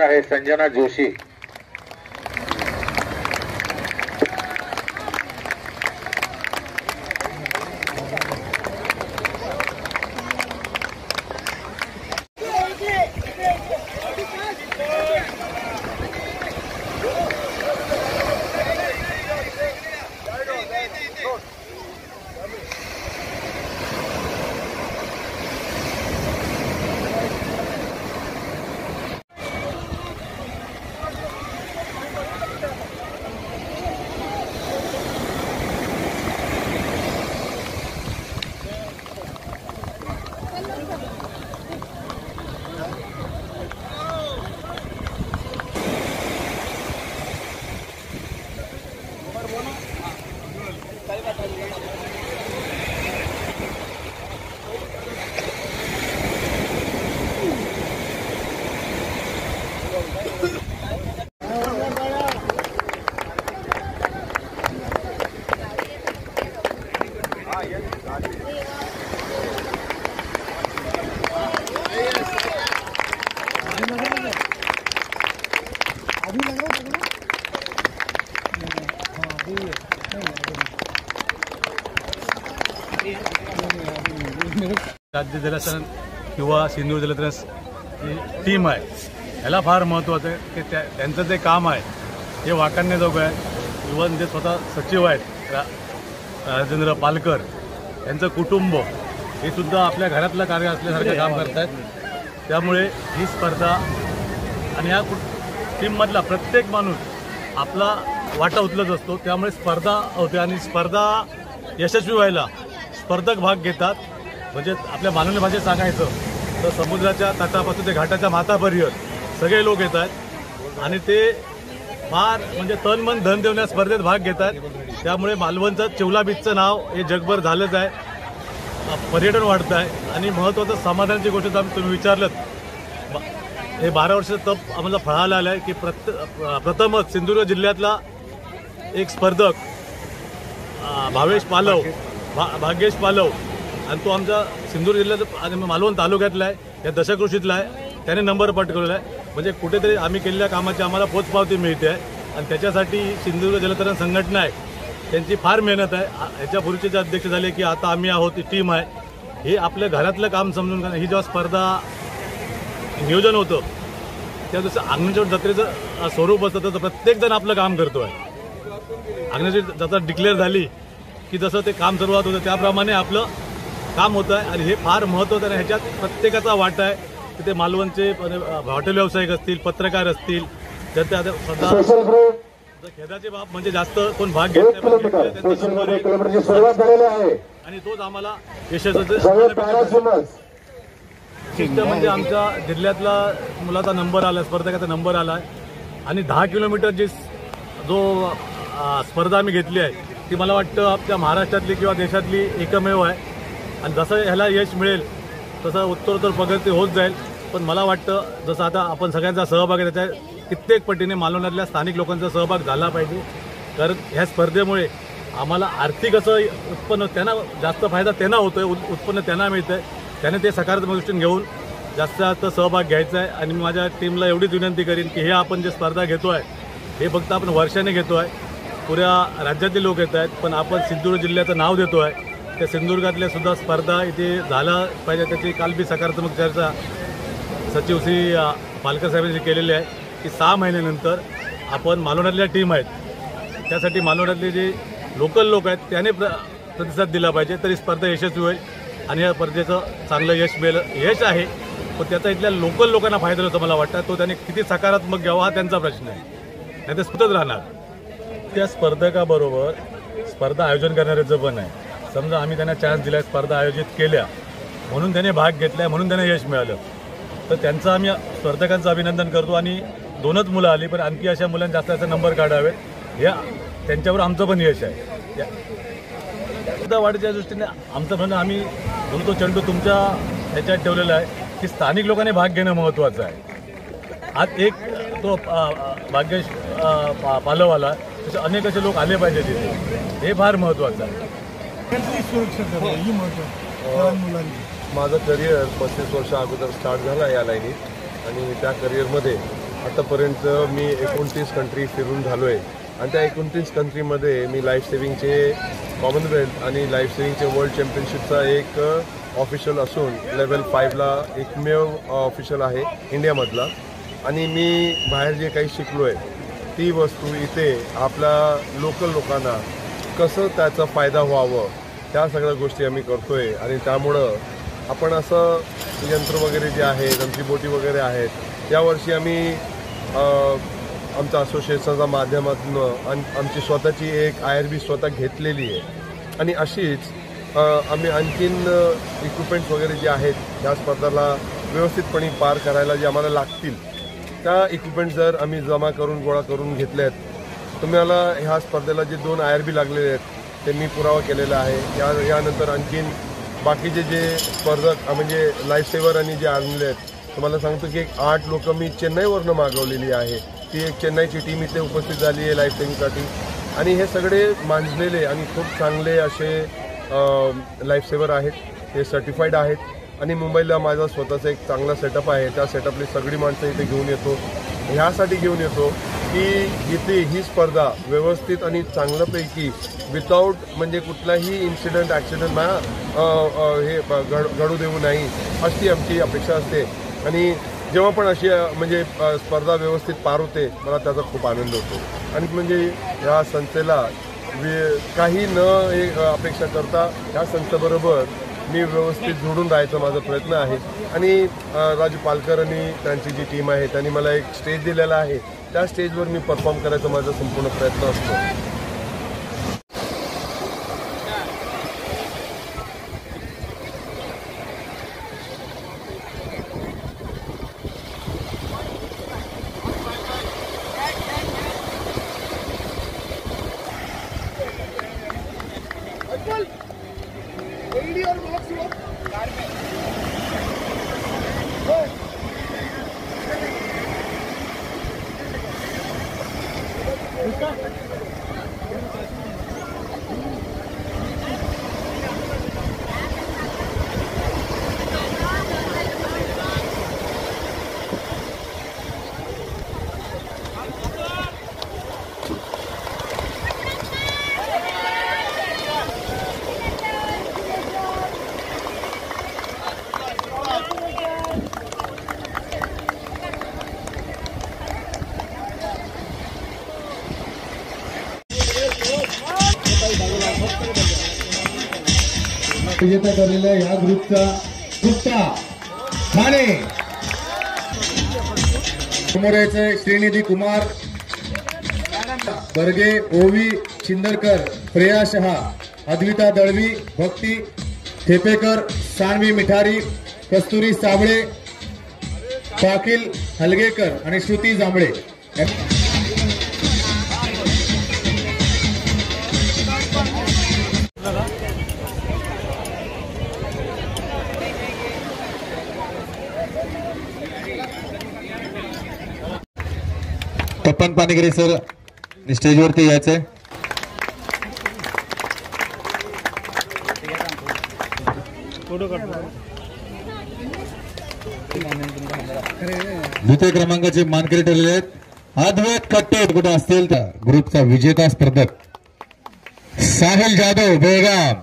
आहे संजना जोशी. राज्य जलतरण किंवा सिंधुदुर्ग जलतरण टीम आहे, याला फार महत्त्वाचं आहे की त्यांचं जे काम आहे हे वाखाणण्याजोगं आहे. इव्हन जे स्वतः सचिव आहेत राजेंद्र पालकर यांचं कुटुंब हे सुद्धा आपल्या घरातलं कार्य असल्यासारखं काम करत आहेत. त्यामुळे ही स्पर्धा आणि ह्या टीममधला प्रत्येक माणूस आपला वाटा उचलत असतो. त्यामुळे स्पर्धा होते आणि स्पर्धा यशस्वी व्हायला स्पर्धक भाग घेतात. म्हणजे आपल्या मानवी भाषेत सांगायचं तर समुद्राच्या तटापासून ते घाटाच्या माथापर्यंत सगळे लोक येत आहेत आणि ते फार म्हणजे तन मन धन देऊन या स्पर्धेत भाग घेतात. त्यामुळे मालवणचं चिवला बीचचं नाव हे जगभर झालंच आहे. पर्यटन वाढतं आहे आणि महत्त्वाचं समाधानाची गोष्ट तुम्ही विचारलं, हे 12 वर्षाचं तप आम्हाला फळायला आलं आहे की प्रथमच सिंधुदुर्ग जिल्ह्यातला एक स्पर्धक भाग्येश पालव आणि तो आमचा सिंधुदुर्ग जिल्ह्याचा आणि मालवण तालुक्यातला आहे, या दशकृषीतला आहे. त्याने नंबर पटकवलेला आहे. म्हणजे कुठेतरी आम्ही केलेल्या कामाची आम्हाला पोचपावती मिळते आहे आणि त्याच्यासाठी सिंधुदुर्ग जलतरण संघटना आहे त्यांची फार मेहनत आहे. ह्याच्यापूर्वीचे जे अध्यक्ष झाले की आता आम्ही आहोत, ही टीम आहे. हे आपल्या घरातलं काम समजून ही जेव्हा स्पर्धा नियोजन होतं त्या दिवशी अग्निशोध जत्रेचं स्वरूप असतं तर प्रत्येकजण आपलं काम करतो आहे. अग्निशोध जत्रा डिक्लेअर झाली की जसं ते काम सुरुवात होतं त्याप्रमाणे आपलं काम होतं आहे आणि हे फार महत्त्वाचं आहे. ह्याच्यात प्रत्येकाचा वाटा आहे. तिथे मालवणचे हॉटेल व्यावसायिक असतील, पत्रकार असतील, त्या स्वतः खेदाची बाब म्हणजे जास्त कोण भाग घेत नाही आणि तोच आम्हाला यशस्वी म्हणजे आमच्या जिल्ह्यातला मुलाचा नंबर आला, स्पर्धकाचा नंबर आला आहे आणि 10 किलोमीटर जो स्पर्धा आम्ही घेतली आहे ती मला वाटतं आपल्या महाराष्ट्रातली किंवा देशातली एकमेव आहे. आणि जसं ह्याला यश मिळेल तसं उत्तरोत्तर प्रगती होत जाईल. पण मला वाटतं जसं आता आपण सगळ्यांचा सहभाग आहे त्याच्या कित्येक पटीने मालवणातल्या स्थानिक लोकांचा सहभाग झाला पाहिजे. कारण ह्या स्पर्धेमुळे आम्हाला आर्थिक असं उत्पन्न त्यांना जास्त फायदा त्यांना होतोय, उत्पन्न त्यांना मिळतं आहे. त्याने ते सकारात्मक दृष्टीने घेऊन जास्त सहभाग घ्यायचा आहे. आणि मी माझ्या टीमला एवढीच विनंती करीन की हे आपण जे स्पर्धा घेतो आहे हे फक्त आपण वर्षाने घेतो आहे, पुऱ्या राज्यातले लोक येत आहेत, पण आपण सिंधुदुर्ग जिल्ह्याचं नाव देतो आहे. त्या सिंधुदुर्गातल्या सुद्धा स्पर्धा इथे झाला पाहिजे त्याची काल बी सकारात्मक चर्चा सचिव श्री पालकर साहेबांनी केलेली आहे की 6 महिन्यानंतर आपण मालवणातल्या टीम आहेत त्यासाठी मालवणातले जे लोकल लोक आहेत त्याने प्रतिसाद दिला पाहिजे तरी स्पर्धा यशस्वी होईल आणि या स्पर्धेचं चांगलं यश आहे. पण त्याचा इथल्या लोकल लोकांना फायदा होतो मला वाटतं. तो त्याने किती सकारात्मक घ्यावा हा त्यांचा प्रश्न आहे, नाही ते सुतच राहणार. त्या स्पर्धकाबरोबर स्पर्धा आयोजन करणाऱ्याचं पण आहे. समजा आम्ही त्यांना चान्स दिला, स्पर्धा आयोजित केल्या म्हणून त्याने भाग घेतला, म्हणून त्यांना यश मिळालं, तर त्यांचं आम्ही स्पर्धकांचं अभिनंदन करतो. आणि 2च मुलं आली पण आणखी अशा मुलांनी जास्त नंबर काढावेत या त्यांच्यावर आमचं पण यश आहे. स्पर्धा वाढीच्या दृष्टीने आमचं म्हणणं आम्ही बोलतो चंडू तुमच्या ह्याच्यात ठेवलेला आहे की स्थानिक लोकांनी भाग घेणं महत्त्वाचं आहे. आज एक तो भाग्येश पालव आला, तसे अनेक असे लोक आले पाहिजे तिथे, हे फार महत्त्वाचं आहे. सुरक्षा करा ही महत्त्वाची लहान मुलांची. माझं करिअर 35 वर्ष अगोदर स्टार्ट झालं या लाईनीत आणि त्या करिअरमध्ये आतापर्यंत मी 29 कंट्री फिरून झालो आहे आणि त्या 29 कंट्रीमध्ये मी लाईफ सेव्हिंगचे कॉमनवेल्थ आणि लाईफ सेव्हिंगचे वर्ल्ड चॅम्पियनशिपचा एक ऑफिशियल असून लेवल 5ला एकमेव ऑफिशियल आहे इंडियामधला. आणि मी बाहेर जे काही शिकलो आहे ती वस्तू इथे आपल्या लोकल लोकांना कसं त्याचा फायदा व्हावं त्या सगळ्या गोष्टी आम्ही करतो आहे. आणि त्यामुळं आपण असं यंत्र वगैरे जे आहेत आमची बोटी वगैरे आहेत यावर्षी आम्ही आमच्या असोसिएशनच्या माध्यमातून आमची स्वतःची एक IRB स्वतः घेतलेली आहे. आणि अशीच आम्ही आणखीन इक्विपमेंट्स वगैरे जे आहेत त्या स्पर्धाला व्यवस्थितपणे पार करायला जे आम्हाला लागतील त्या इक्विपमेंट जर आम्ही जमा करून गोळा करून घेतले आहेत. तुम्हाला ह्या स्पर्धेला जे 2 IRB लागलेले आहेत ते मी पुरावा केलेला आहे. यानंतर आणखीन बाकीचे जे स्पर्धक म्हणजे लाईफ सेवर आणि जे आणले आहेत तुम्हाला सांगतो की 8 लोक मी चेन्नईवरनं मागवलेली आहे. ती एक चेन्नईची टीम इथे उपस्थित झाली आहे लाईफ सेव्हिंगसाठी. आणि हे सगळे मांजलेले आणि खूप चांगले असे लाईफ सेवर आहेत. ते सर्टिफाईड आहेत. आणि मुंबईला माझा स्वतःचा एक चांगला सेटअप आहे. त्या सेटअपली सगळी माणसं इथे घेऊन येतो. ह्यासाठी घेऊन येतो की इथे ही स्पर्धा व्यवस्थित आणि चांगल्यापैकी विदाऊट म्हणजे कुठलाही इन्सिडेंट ॲक्सिडेंट हे घडू देऊ नाही अशी आमची अपेक्षा असते. आणि जेव्हा पण अशी म्हणजे स्पर्धा व्यवस्थित पार होते मला त्याचा खूप आनंद होतो. आणि म्हणजे ह्या संस्थेला काही न अपेक्षा करता ह्या संस्थेबरोबर मी व्यवस्थित जोडून राहायचा माझा प्रयत्न आहे. आणि राजू पालकर आणि त्यांची जी टीम आहे त्यांनी मला एक स्टेज दिलेला आहे. त्या स्टेजवर मी परफॉर्म करायचा माझा संपूर्ण प्रयत्न असतो. विजेता ठरलेल्या या ग्रुपचा गुप्ता ठाणे समोर यायचंय श्रीनिधी कुमार बर्गे, ओवी चिंदरकर, प्रिया शहा, अद्विता दळवी, भक्ती थेपेकर, सानवी मिठारी, कस्तुरी साबळे, पाकील हलगेकर आणि श्रुती जांभळे. तपन पाणीगिरी सर स्टेजवरती यायचंय. द्वितीय क्रमांकाचे मानकरी ठरलेले आहेत. अद्वैत कट्टे कुठे असतील त्या ग्रुपचा विजेता स्पर्धक साहिल जाधव बेळगाव,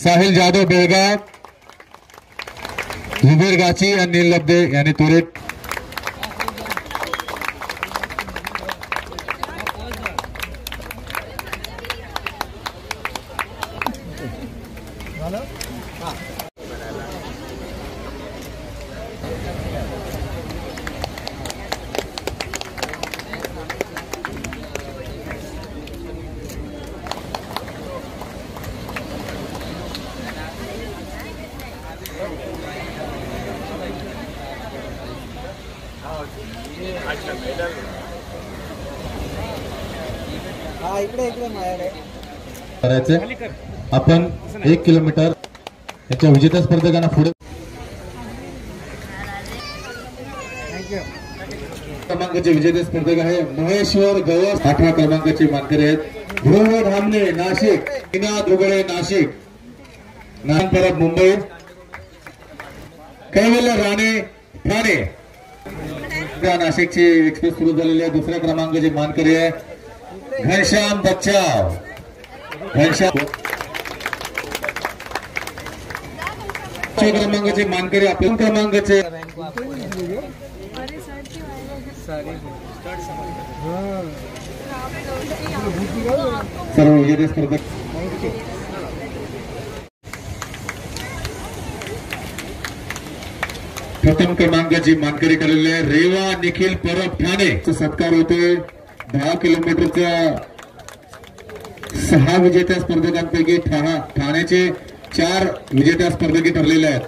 साहिल जाधव बेळगाव, जुबेर गाची आणि नील लब्दे यांनी तुरेत. आपण 1 किलोमीटर याच्या विजेता स्पर्धकांना पुढे क्रमांकाचे विजेते स्पर्धक आहे महेश्वर गवस. 8व्या क्रमांकाचे मानकरी आहेत ध्रुव धामणे नाशिक, मीना दुगळे नाशिक, नान परब मुंबई, कैवल्य राणे ठाणे. नाशिकची एक्सप्रेस सुरू झालेली आहे. दुसऱ्या क्रमांकाची मानकरी आहे घनश्याम बच्चाव. घनश्याम क्रमांकाचे मानकरी आपल्या क्रमांकाचे सर्व विजेते स्पर्धक. प्रथम क्रमांकाची मानकरी ठरलेली आहे रेवा निखिल परब ठाणे. सत्कार होतोय 10 किलोमीटरच्या 6 विजेत्या स्पर्धकांपैकी ठाण्याचे 4 विजेत्या स्पर्धकी ठरलेल्या आहेत.